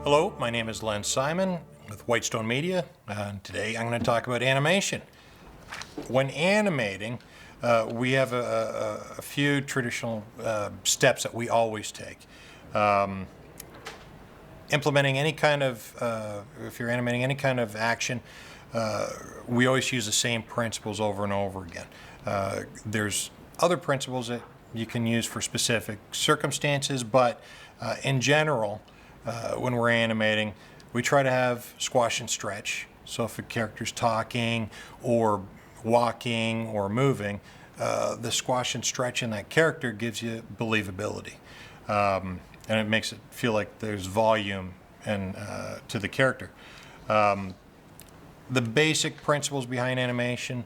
Hello, my name is Len Simon with Whitestone Media, and today I'm going to talk about animation. When animating, we have a few traditional steps that we always take. Implementing any kind of, if you're animating any kind of action, we always use the same principles over and over again. There's other principles that you can use for specific circumstances, but in general, when we're animating, we try to have squash and stretch. So if a character's talking or walking or moving, the squash and stretch in that character gives you believability. And it makes it feel like there's volume and to the character. The basic principles behind animation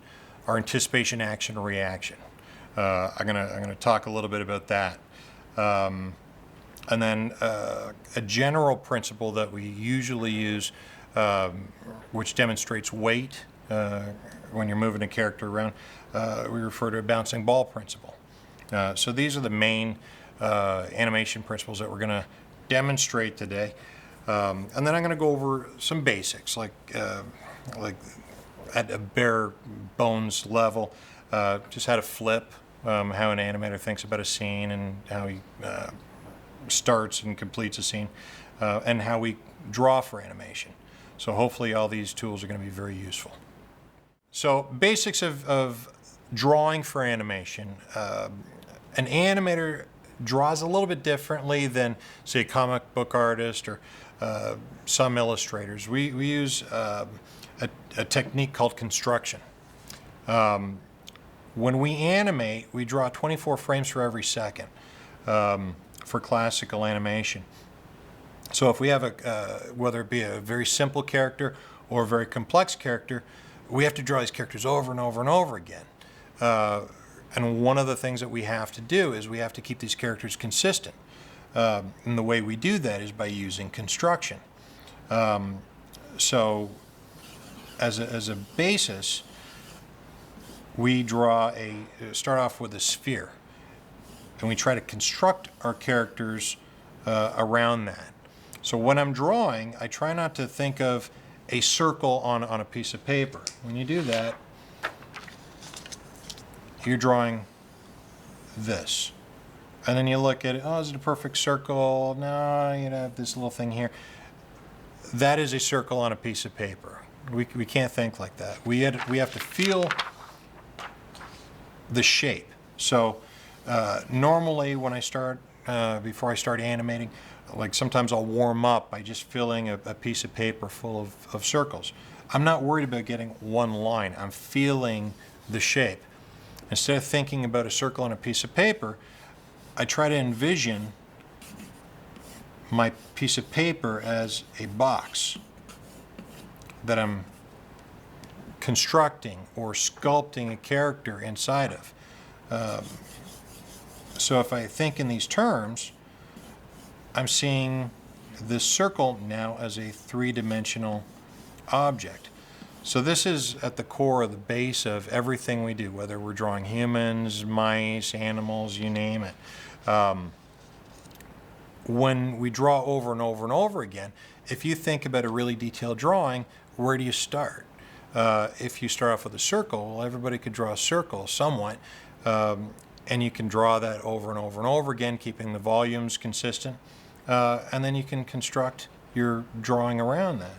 are anticipation, action, and reaction. I'm gonna talk a little bit about that. And then a general principle that we usually use, which demonstrates weight when you're moving a character around, we refer to a bouncing ball principle. So these are the main animation principles that we're going to demonstrate today. And then I'm going to go over some basics, like at a bare bones level, just how to flip, how an animator thinks about a scene and how he starts and completes a scene, and how we draw for animation. So hopefully all these tools are going to be very useful. So basics of drawing for animation. An animator draws a little bit differently than, say, a comic book artist or some illustrators. We use a technique called construction. When we animate, we draw 24 frames for every second. For classical animation. So if we have whether it be a very simple character or a very complex character, we have to draw these characters over and over and over again. And one of the things that we have to do is we have to keep these characters consistent. And the way we do that is by using construction. So as a basis, we start off with a sphere. And we try to construct our characters around that. So when I'm drawing, I try not to think of a circle on a piece of paper. When you do that, you're drawing this. And then you look at it, oh, is it a perfect circle? No, you know, this little thing here. That is a circle on a piece of paper. We can't think like that. We have to feel the shape. So normally when I start, before I start animating, like sometimes I'll warm up by just filling a piece of paper full of circles. I'm not worried about getting one line. I'm feeling the shape. Instead of thinking about a circle on a piece of paper, I try to envision my piece of paper as a box that I'm constructing or sculpting a character inside of. So if I think in these terms, I'm seeing this circle now as a three-dimensional object. So this is at the core of the base of everything we do, whether we're drawing humans, mice, animals, you name it. When we draw over and over and over again, if you think about a really detailed drawing, where do you start? If you start off with a circle, well, everybody could draw a circle somewhat. And you can draw that over and over and over again, keeping the volumes consistent. And then you can construct your drawing around that.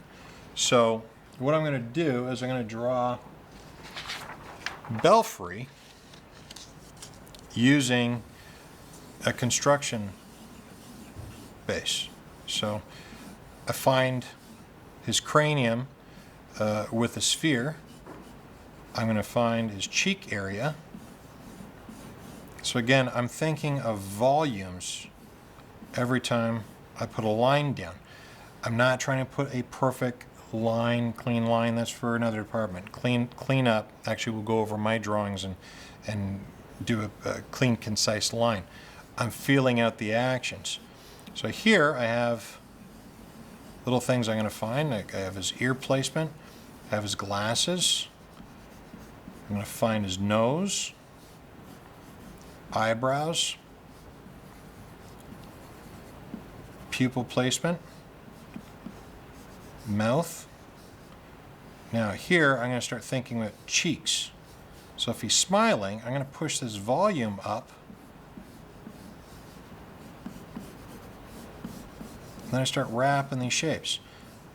So what I'm going to do is I'm going to draw Belfry using a construction base. So I find his cranium with a sphere. I'm going to find his cheek area. So again, I'm thinking of volumes every time I put a line down. I'm not trying to put a perfect line, clean line. That's for another department. Clean up. Actually, we'll go over my drawings and do a clean, concise line. I'm feeling out the actions. So here I have little things I'm going to find. Like I have his ear placement. I have his glasses. I'm going to find his nose, eyebrows, pupil placement, mouth. Now here, I'm going to start thinking about cheeks. So if he's smiling, I'm going to push this volume up. And then I start wrapping these shapes.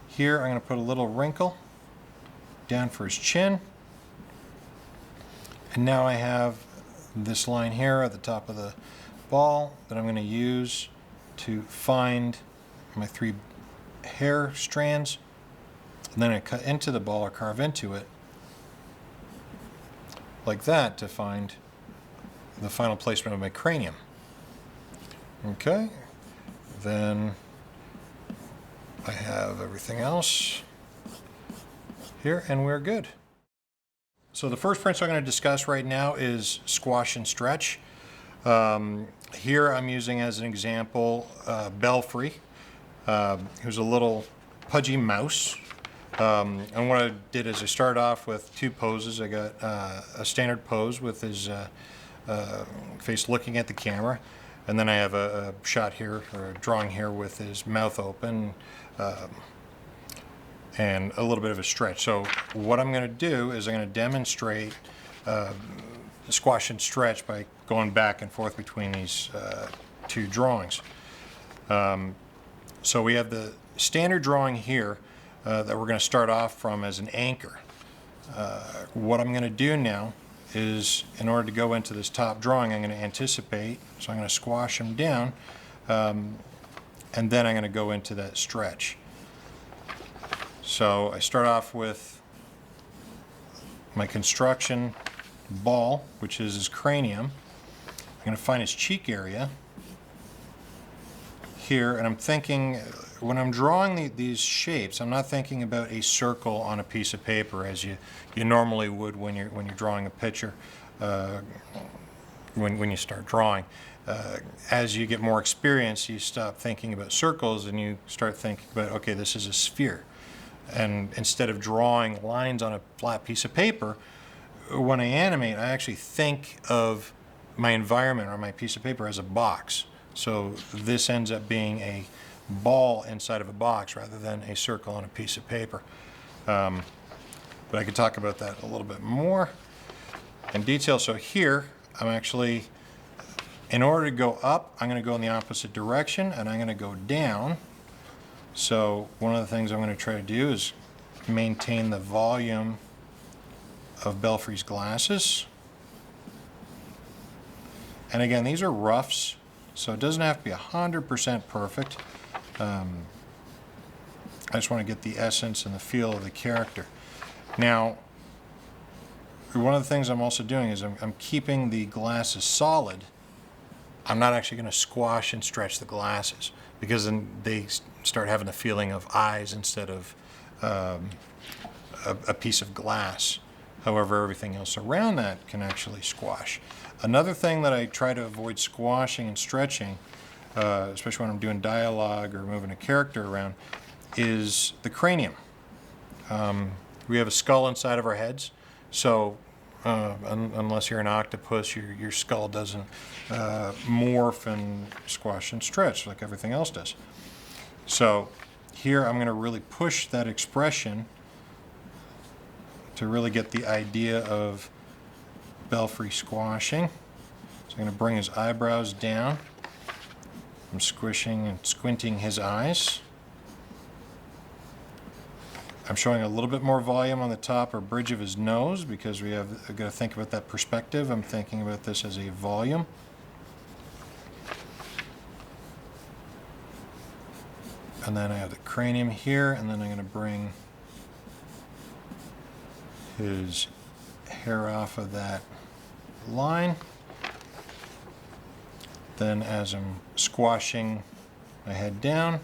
Here, I'm going to put a little wrinkle down for his chin. And now I have this line here at the top of the ball that I'm going to use to find my 3 hair strands. And then I cut into the ball or carve into it like that to find the final placement of my cranium. Okay, then I have everything else here and we're good. So the first principle I'm going to discuss right now is squash and stretch. Here I'm using as an example Belfry, who's a little pudgy mouse. And what I did is I started off with 2 poses. I got a standard pose with his face looking at the camera, and then I have a shot here, or a drawing here with his mouth open, and a little bit of a stretch. So what I'm going to do is I'm going to demonstrate squash and stretch by going back and forth between these 2 drawings. So we have the standard drawing here that we're going to start off from as an anchor. What I'm going to do now is, in order to go into this top drawing, I'm going to anticipate, so I'm going to squash them down, and then I'm going to go into that stretch. So I start off with my construction ball, which is his cranium. I'm going to find his cheek area here, and I'm thinking, when I'm drawing these shapes, I'm not thinking about a circle on a piece of paper as you normally would when you're drawing a picture. When you start drawing, as you get more experience, you stop thinking about circles and you start thinking about, okay, this is a sphere. And instead of drawing lines on a flat piece of paper, when I animate, I actually think of my environment or my piece of paper as a box. So this ends up being a ball inside of a box rather than a circle on a piece of paper. But I could talk about that a little bit more in detail. So here, I'm actually, in order to go up, I'm going to go in the opposite direction and I'm going to go down. So one of the things I'm going to try to do is maintain the volume of Belfry's glasses. And again, these are roughs, so it doesn't have to be 100% perfect. I just want to get the essence and the feel of the character. Now, one of the things I'm also doing is I'm keeping the glasses solid. I'm not actually going to squash and stretch the glasses, because then they start having the feeling of eyes instead of a piece of glass. However, everything else around that can actually squash. Another thing that I try to avoid squashing and stretching, especially when I'm doing dialogue or moving a character around, is the cranium. We have a skull inside of our heads, so unless you're an octopus, your skull doesn't morph and squash and stretch like everything else does. So here I'm going to really push that expression to really get the idea of Belfry squashing. So I'm going to bring his eyebrows down. I'm squishing and squinting his eyes. I'm showing a little bit more volume on the top or bridge of his nose because I've got to think about that perspective. I'm thinking about this as a volume. And then I have the cranium here, and then I'm going to bring his hair off of that line. Then as I'm squashing my head down,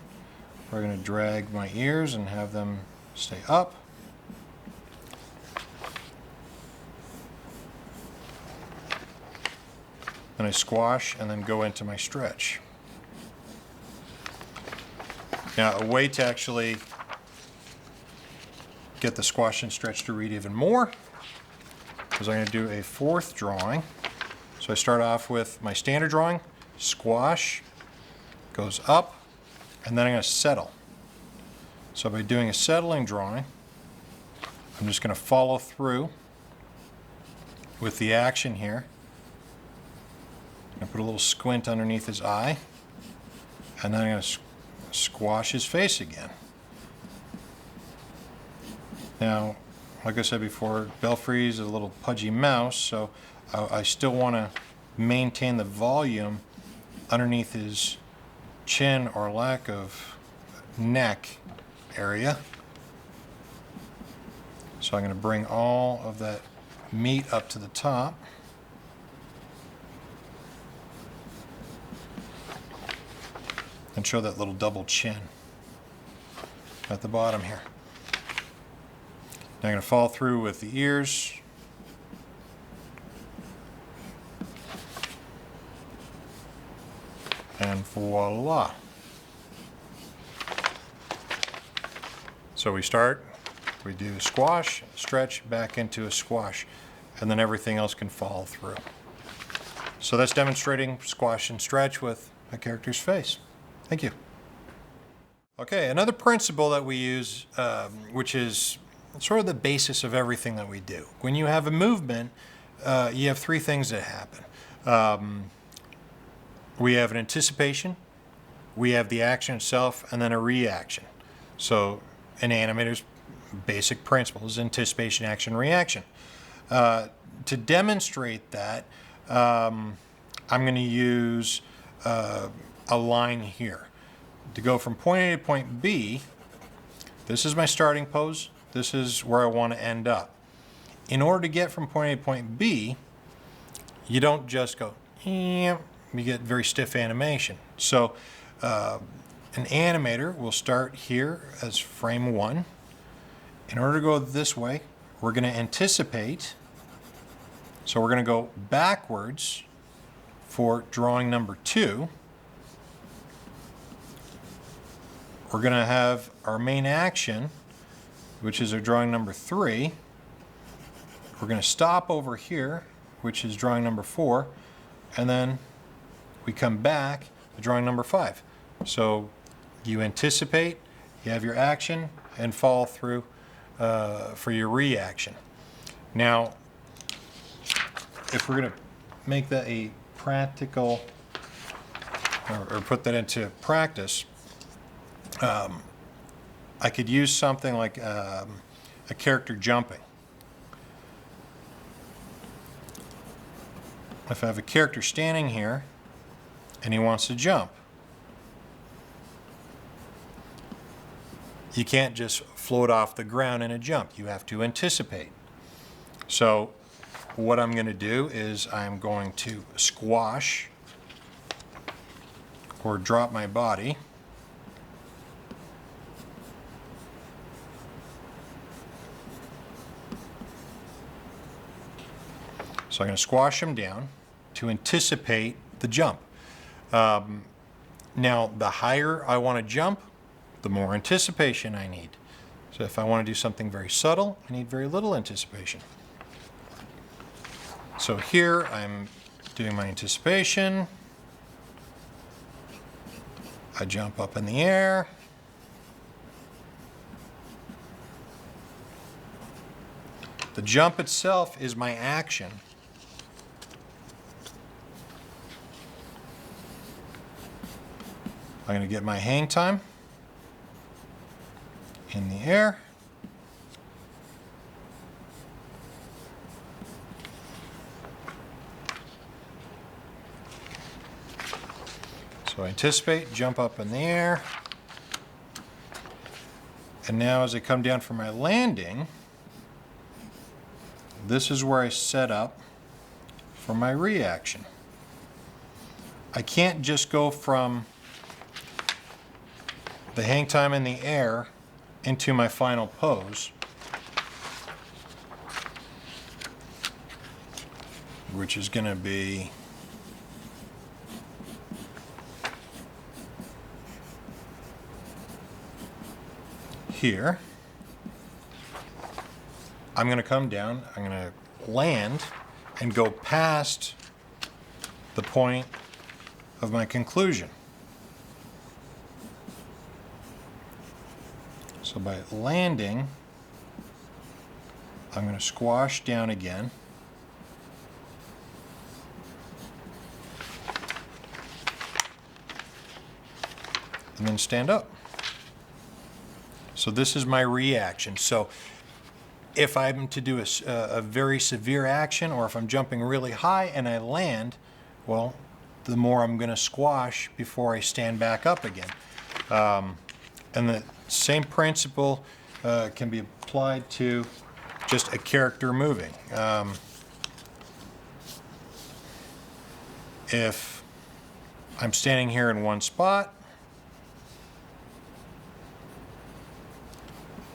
we're going to drag my ears and have them stay up. Then I squash and then go into my stretch. Now, a way to actually get the squash and stretch to read even more is I'm going to do a fourth drawing. So I start off with my standard drawing, squash, goes up, and then I'm going to settle. So by doing a settling drawing, I'm just going to follow through with the action here. I'm going to put a little squint underneath his eye, and then I'm going to squash his face again. Now, like I said before, Belfry is a little pudgy mouse, so I still want to maintain the volume underneath his chin or lack of neck area. So I'm going to bring all of that meat up to the top. And show that little double chin at the bottom here. Now I'm going to follow through with the ears. And voila. So we start, we do squash, stretch, back into a squash, and then everything else can follow through. So that's demonstrating squash and stretch with a character's face. Thank you. Okay, another principle that we use, which is sort of the basis of everything that we do. When you have a movement, you have three things that happen. We have an anticipation, we have the action itself, and then a reaction. So an animator's basic principle is anticipation, action, reaction. To demonstrate that, I'm going to use a line here. To go from point A to point B, this is my starting pose, this is where I want to end up. In order to get from point A to point B, you don't just go, you get very stiff animation. So an animator will start here as frame 1. In order to go this way, we're going to anticipate, so we're going to go backwards for drawing number 2. We're going to have our main action, which is our drawing number 3. We're going to stop over here, which is drawing number 4, and then we come back to drawing number 5. So you anticipate, you have your action, and follow through for your reaction. Now, if we're going to make that a practical, or put that into practice, I could use something like a character jumping. If I have a character standing here and he wants to jump, you can't just float off the ground in a jump. You have to anticipate. So what I'm going to do is I'm going to squash or drop my body. So I'm going to squash him down to anticipate the jump. Now, the higher I want to jump, the more anticipation I need. So if I want to do something very subtle, I need very little anticipation. So here I'm doing my anticipation. I jump up in the air. The jump itself is my action. I'm going to get my hang time in the air. So I anticipate, jump up in the air. And now as I come down for my landing, this is where I set up for my reaction. I can't just go from the hang time in the air into my final pose, which is going to be here. I'm going to come down, I'm going to land and go past the point of my conclusion. So by landing, I'm going to squash down again. And then stand up. So this is my reaction. So if I'm to do a very severe action, or if I'm jumping really high and I land, well, the more I'm going to squash before I stand back up again. And the same principle can be applied to just a character moving. If I'm standing here in one spot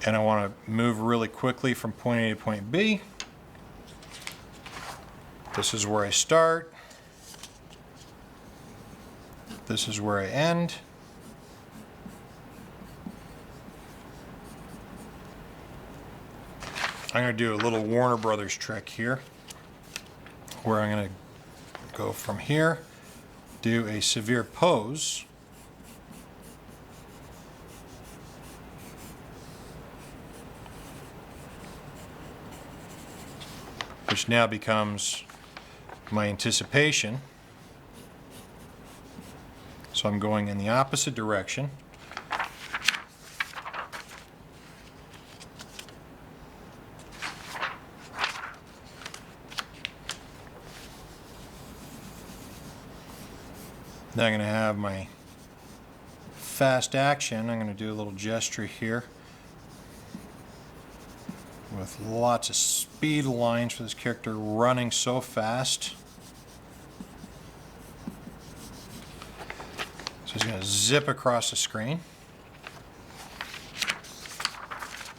and I want to move really quickly from point A to point B, this is where I start, this is where I end. I'm going to do a little Warner Brothers trick here, where I'm going to go from here, do a severe pose, which now becomes my anticipation. So I'm going in the opposite direction. Then I'm going to have my fast action. I'm going to do a little gesture here with lots of speed lines for this character running so fast. So he's going to zip across the screen.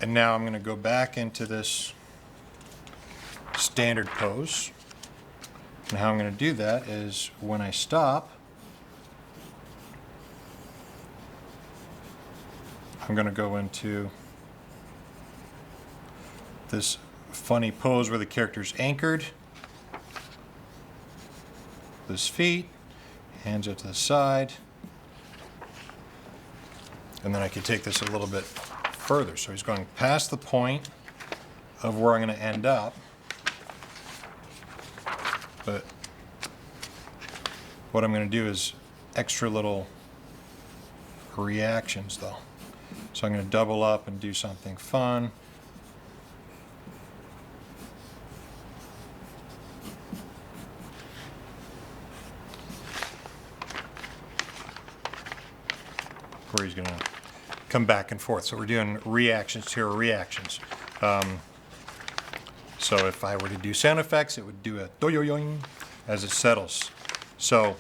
And now I'm going to go back into this standard pose. And how I'm going to do that is when I stop, I'm going to go into this funny pose where the character's anchored. His feet, hands out to the side. And then I could take this a little bit further. So he's going past the point of where I'm going to end up. But what I'm going to do is extra little reactions though. So I'm going to double up and do something fun. Where he's going to come back and forth. So we're doing reactions to reactions. So if I were to do sound effects, it would do a do-yo-yoing as it settles. So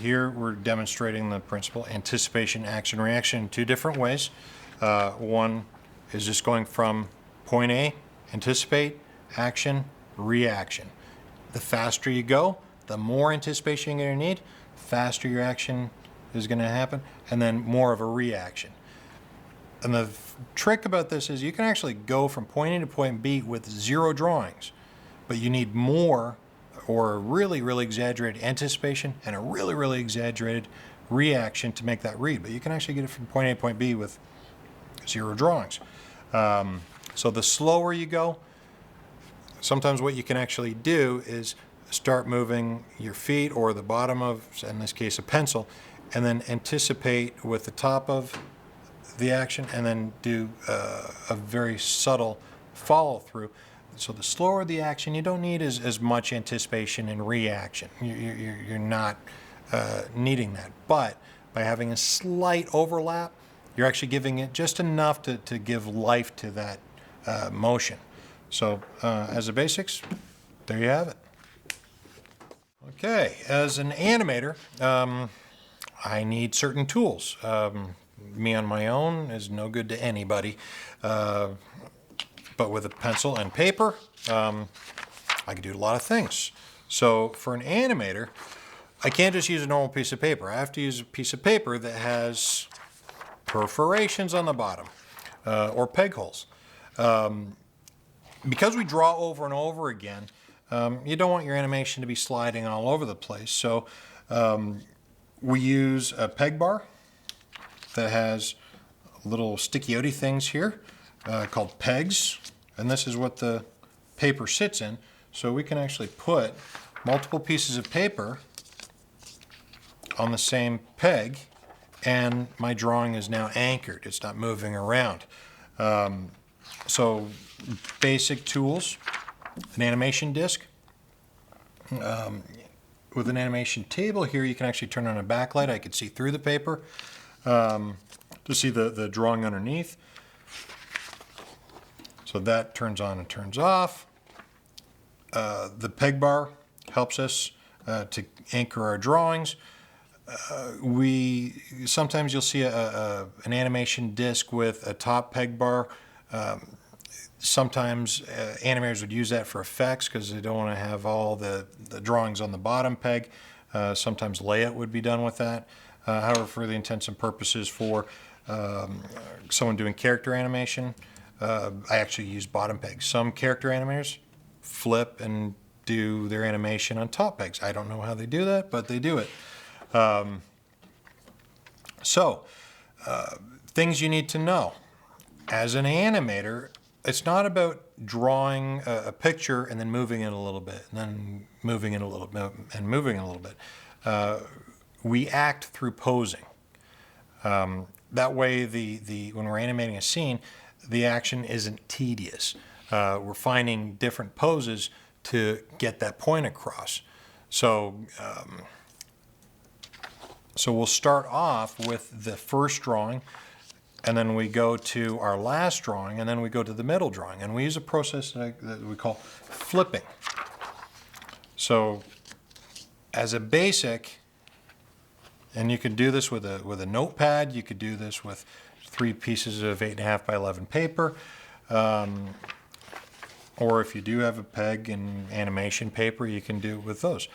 here we're demonstrating the principle anticipation, action, reaction in two different ways. One is just going from point A, anticipate, action, reaction. The faster you go, the more anticipation you're going to need, faster your action is going to happen, and then more of a reaction. And the trick about this is you can actually go from point A to point B with zero drawings, but you need more or a really, really exaggerated anticipation and a really, really exaggerated reaction to make that read. But you can actually get it from point A to point B with zero drawings. So the slower you go, sometimes what you can actually do is start moving your feet or the bottom of, in this case, a pencil, and then anticipate with the top of the action and then do a very subtle follow through. So the slower the action, you don't need as much anticipation and reaction. You're not needing that. But by having a slight overlap, you're actually giving it just enough to give life to that motion. So as the basics, there you have it. Okay, as an animator, I need certain tools. Me on my own is no good to anybody. But with a pencil and paper, I can do a lot of things. So for an animator, I can't just use a normal piece of paper. I have to use a piece of paper that has perforations on the bottom or peg holes. Because we draw over and over again, you don't want your animation to be sliding all over the place. So we use a peg bar that has little sticky-outy things here called pegs, and this is what the paper sits in. So we can actually put multiple pieces of paper on the same peg, and my drawing is now anchored. It's not moving around. So basic tools, an animation disc. With an animation table here, you can actually turn on a backlight. I can see through the paper to see the drawing underneath. So that turns on and turns off. The peg bar helps us to anchor our drawings. Sometimes you'll see an animation disc with a top peg bar. Sometimes animators would use that for effects because they don't want to have all the drawings on the bottom peg. Sometimes layout would be done with that. However, for the intents and purposes for someone doing character animation, I actually use bottom pegs. Some character animators flip and do their animation on top pegs. I don't know how they do that, but they do it. Things you need to know. As an animator, it's not about drawing a picture and then moving it a little bit, and then moving it a little bit, and moving it a little bit. We act through posing. That way, when we're animating a scene, the action isn't tedious. We're finding different poses to get that point across. So we'll start off with the first drawing, and then we go to our last drawing, and then we go to the middle drawing. And we use a process that we call flipping. So as a basic, and you can do this with a notepad, you could do this with 3 pieces of 8.5 by 11 paper, or if you do have a peg and animation paper, you can do it with those.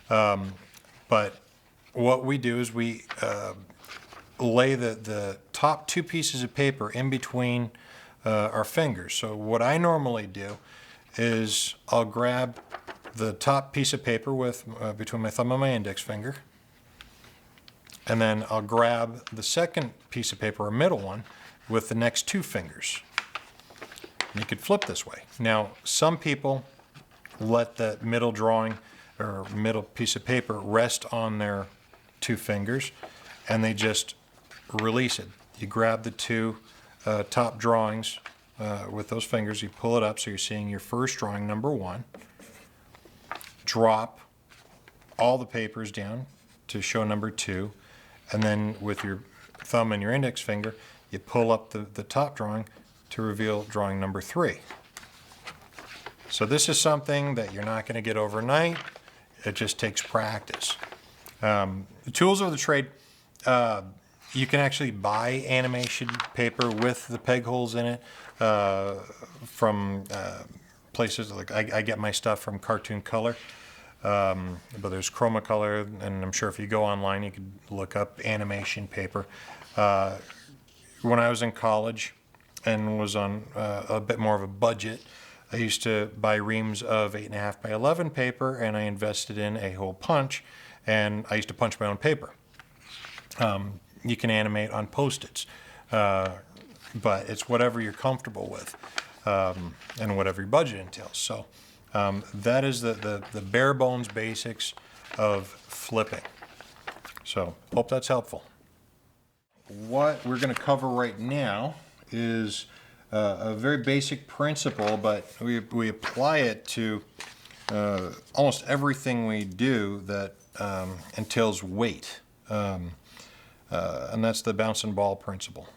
But what we do is we lay the top 2 pieces of paper in between our fingers. So what I normally do is I'll grab the top piece of paper with between my thumb and my index finger, and then I'll grab the second piece of paper, or middle one, with the next 2 fingers. And you could flip this way. Now, some people let the middle drawing or middle piece of paper rest on their 2 fingers, and they just release it. You grab the 2 top drawings with those fingers, you pull it up so you're seeing your first drawing, number 1. Drop all the papers down to show number 2, and then with your thumb and your index finger, you pull up the top drawing to reveal drawing number 3. So this is something that you're not going to get overnight. It just takes practice. The tools of the trade, you can actually buy animation paper with the peg holes in it from places like I get my stuff from Cartoon Color, but there's Chroma Color, and I'm sure if you go online you could look up animation paper. When I was in college and was on a bit more of a budget, I used to buy reams of 8.5 by 11 paper, and I invested in a hole punch, and I used to punch my own paper. You can animate on Post-its, but it's whatever you're comfortable with and whatever your budget entails. So that is the bare bones basics of flipping. So hope that's helpful. What we're going to cover right now is a very basic principle, but we apply it to almost everything we do that entails weight. And that's the bouncing ball principle.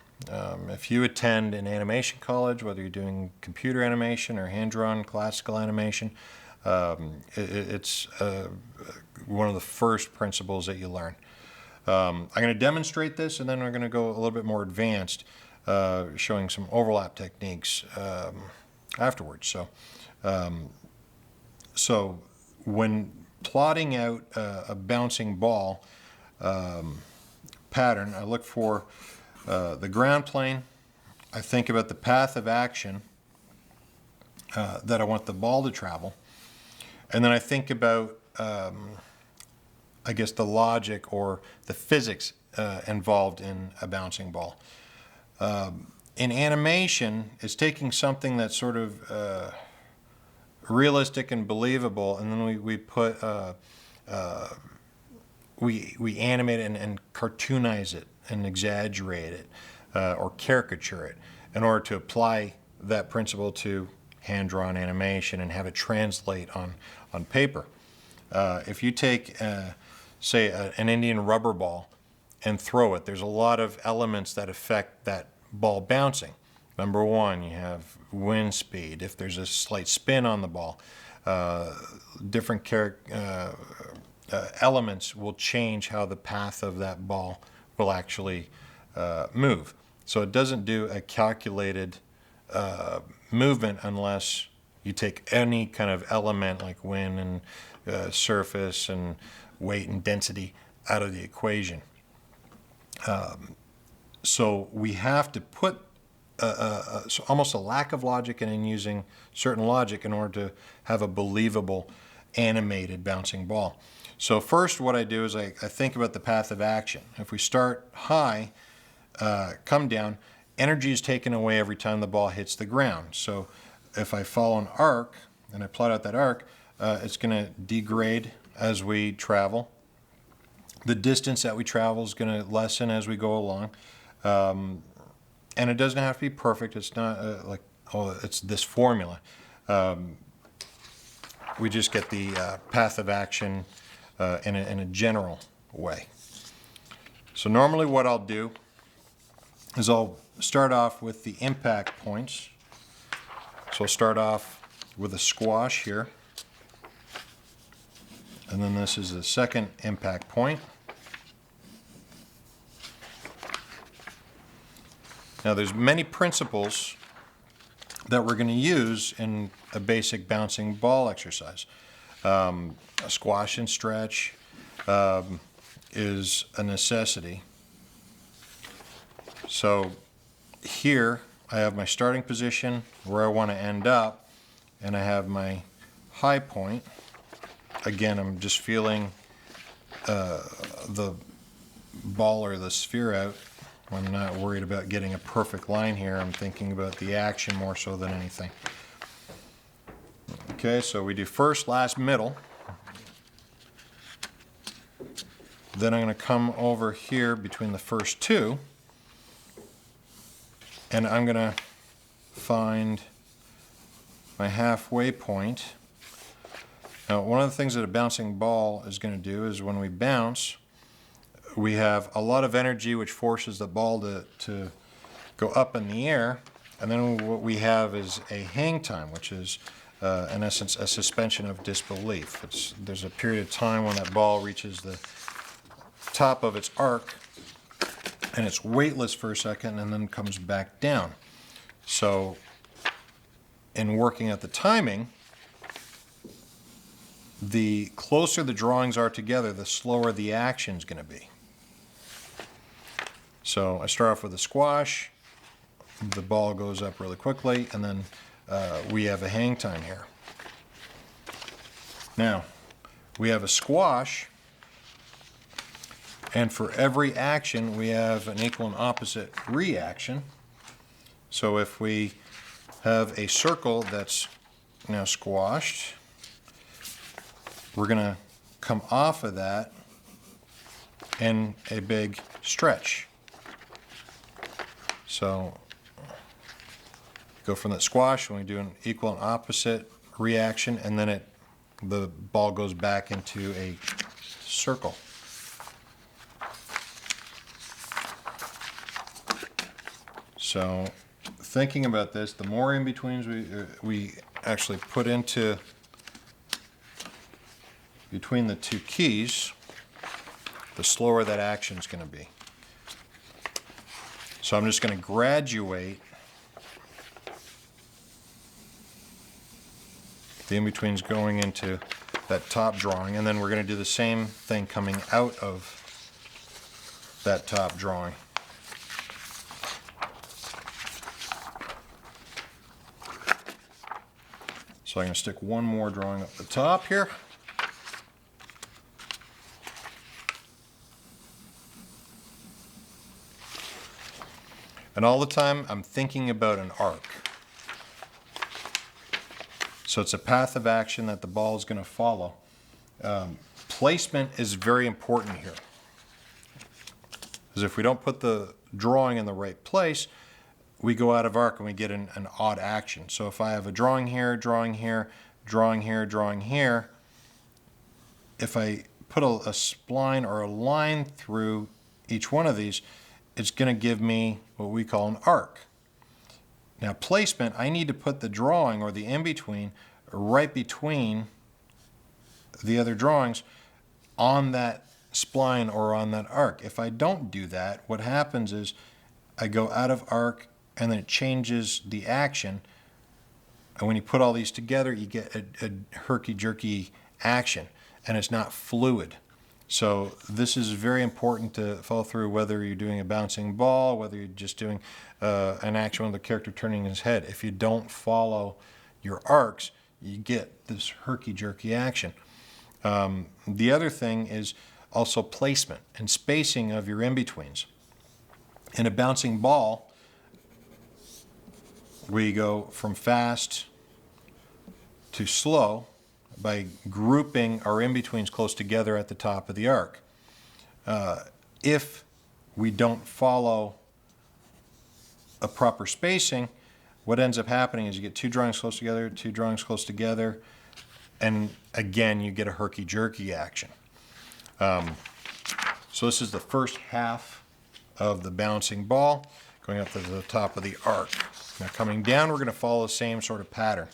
If you attend an animation college, whether you're doing computer animation or hand-drawn classical animation, it's one of the first principles that you learn. I'm going to demonstrate this, and then we're going to go a little bit more advanced, showing some overlap techniques afterwards. So when plotting out a bouncing ball pattern, I look for the ground plane. I think about the path of action that I want the ball to travel, and then I think about I guess the logic or the physics involved in a bouncing ball. In animation, it's taking something that's sort of realistic and believable, and then we put we animate it and cartoonize it and exaggerate it or caricature it in order to apply that principle to hand-drawn animation and have it translate on paper. If you take, say, an Indian rubber ball and throw it, there's a lot of elements that affect that ball bouncing. Number one, you have wind speed. If there's a slight spin on the ball, different elements will change how the path of that ball will actually move. So it doesn't do a calculated movement unless you take any kind of element like wind and surface and weight and density out of the equation. So we have to put so almost a lack of logic and in using certain logic in order to have a believable animated bouncing ball. So first what I do is I think about the path of action. If we start high, come down, energy is taken away every time the ball hits the ground. So if I follow an arc and I plot out that arc, it's going to degrade as we travel. The distance that we travel is going to lessen as we go along. And it doesn't have to be perfect. It's not like, oh, it's this formula. We just get the path of action in a general way. So normally what I'll do is I'll start off with the impact points. So I'll start off with a squash here. And then this is the second impact point. Now there's many principles that we're going to use in a basic bouncing ball exercise. A squash and stretch is a necessity. So here I have my starting position where I want to end up, and I have my high point. Again, I'm just feeling the ball or the sphere out. I'm not worried about getting a perfect line here. I'm thinking about the action more so than anything. Okay, so we do first, last, middle. Then I'm going to come over here between the first two, and I'm going to find my halfway point. Now, one of the things that a bouncing ball is going to do is when we bounce, we have a lot of energy which forces the ball to go up in the air, and then what we have is a hang time, which is in essence a suspension of disbelief. There's a period of time when that ball reaches the top of its arc and it's weightless for a second and then comes back down. So in working at the timing, the closer the drawings are together, the slower the action is going to be. So I start off with a squash, the ball goes up really quickly, and then we have a hang time here. Now, we have a squash, and for every action we have an equal and opposite reaction. So if we have a circle that's now squashed, we're going to come off of that in a big stretch. So go from that squash when we do an equal and opposite reaction, and then the ball goes back into a circle. So thinking about this, the more in-betweens we actually put into between the two keys, the slower that action is going to be. So I'm just going to graduate the in-betweens going into that top drawing, and then we're going to do the same thing coming out of that top drawing. So I'm going to stick one more drawing up the top here. And all the time I'm thinking about an arc. So it's a path of action that the ball is going to follow. Placement is very important here. Because if we don't put the drawing in the right place, we go out of arc and we get an odd action. So if I have a drawing here, drawing here, drawing here, drawing here, if I put a spline or a line through each one of these, it's going to give me what we call an arc. Now placement, I need to put the drawing or the in-between right between the other drawings on that spline or on that arc. If I don't do that, what happens is I go out of arc and then it changes the action. And when you put all these together, you get a herky-jerky action, and it's not fluid. So this is very important to follow through, whether you're doing a bouncing ball, whether you're just doing an action with the character turning his head. If you don't follow your arcs, you get this herky-jerky action. The other thing is also placement and spacing of your in-betweens. In a bouncing ball, we go from fast to slow by grouping our in-betweens close together at the top of the arc. If we don't follow a proper spacing, what ends up happening is you get two drawings close together, two drawings close together, and again you get a herky-jerky action. So this is the first half of the bouncing ball going up to the top of the arc. Now coming down, we're going to follow the same sort of pattern.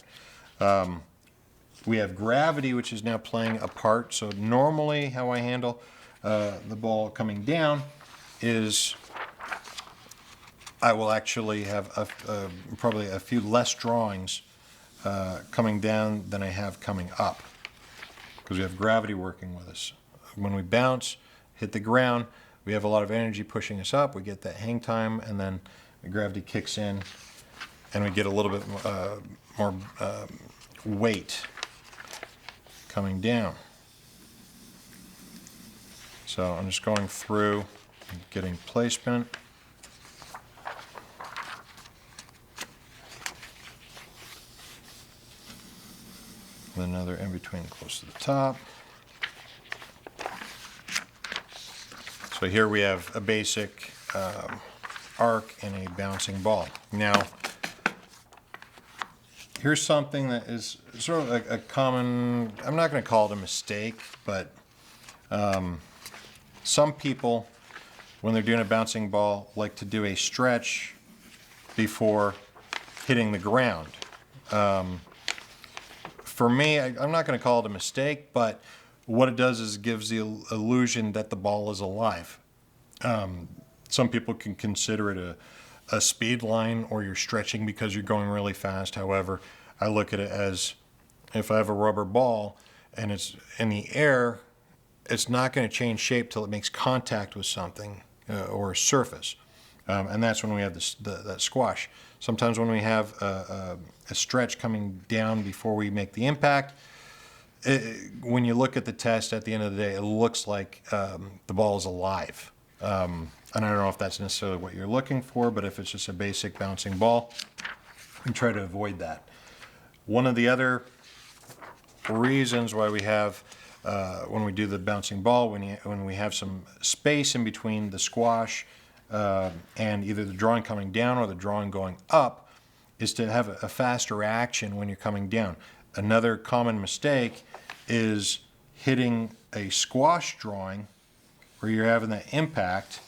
We have gravity, which is now playing a part. So normally how I handle the ball coming down is I will actually have probably a few less drawings coming down than I have coming up, because we have gravity working with us. When we bounce, hit the ground, we have a lot of energy pushing us up. We get that hang time, and then the gravity kicks in, and we get a little bit more weight coming down. So I'm just going through and getting placement. With another in between close to the top. So here we have a basic arc and a bouncing ball. Now, here's something that is sort of a common, I'm not going to call it a mistake, but some people, when they're doing a bouncing ball, like to do a stretch before hitting the ground. For me, I'm not going to call it a mistake, but what it does is it gives the illusion that the ball is alive. Some people can consider it a speed line, or you're stretching because you're going really fast. However, I look at it as, if I have a rubber ball and it's in the air, it's not going to change shape till it makes contact with something or a surface. And that's when we have that squash. Sometimes when we have a stretch coming down before we make the impact, when you look at the test at the end of the day, it looks like the ball is alive. And I don't know if that's necessarily what you're looking for, but if it's just a basic bouncing ball, we try to avoid that. One of the other reasons why we have, when we do the bouncing ball, when we have some space in between the squash and either the drawing coming down or the drawing going up, is to have a faster action when you're coming down. Another common mistake is hitting a squash drawing where you're having that impact,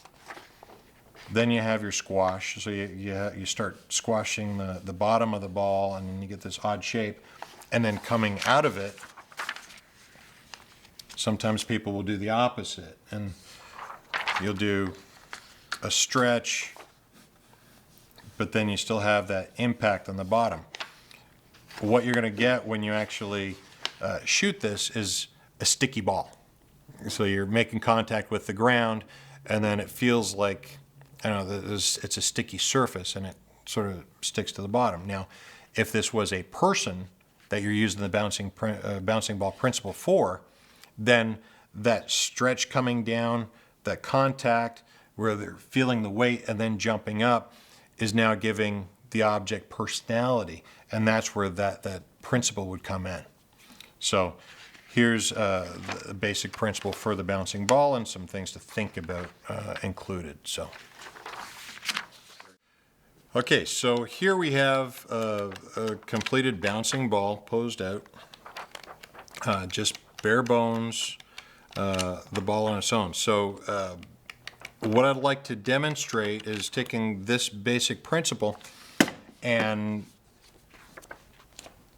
then you have your squash, so you start squashing the bottom of the ball, and you get this odd shape, and then coming out of it, sometimes people will do the opposite, and you'll do a stretch, but then you still have that impact on the bottom. What you're going to get when you actually shoot this is a sticky ball. So you're making contact with the ground, and then it feels like, I don't know, it's a sticky surface, and it sort of sticks to the bottom. Now, if this was a person that you're using the bouncing ball principle for, then that stretch coming down, that contact where they're feeling the weight and then jumping up, is now giving the object personality, and that's where that principle would come in. So here's the basic principle for the bouncing ball and some things to think about included. So, okay, so here we have a completed bouncing ball posed out, just bare bones, the ball on its own. So what I'd like to demonstrate is taking this basic principle and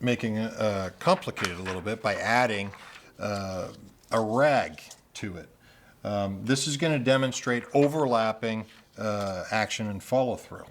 making it complicated a little bit by adding a rag to it. This is going to demonstrate overlapping action and follow through.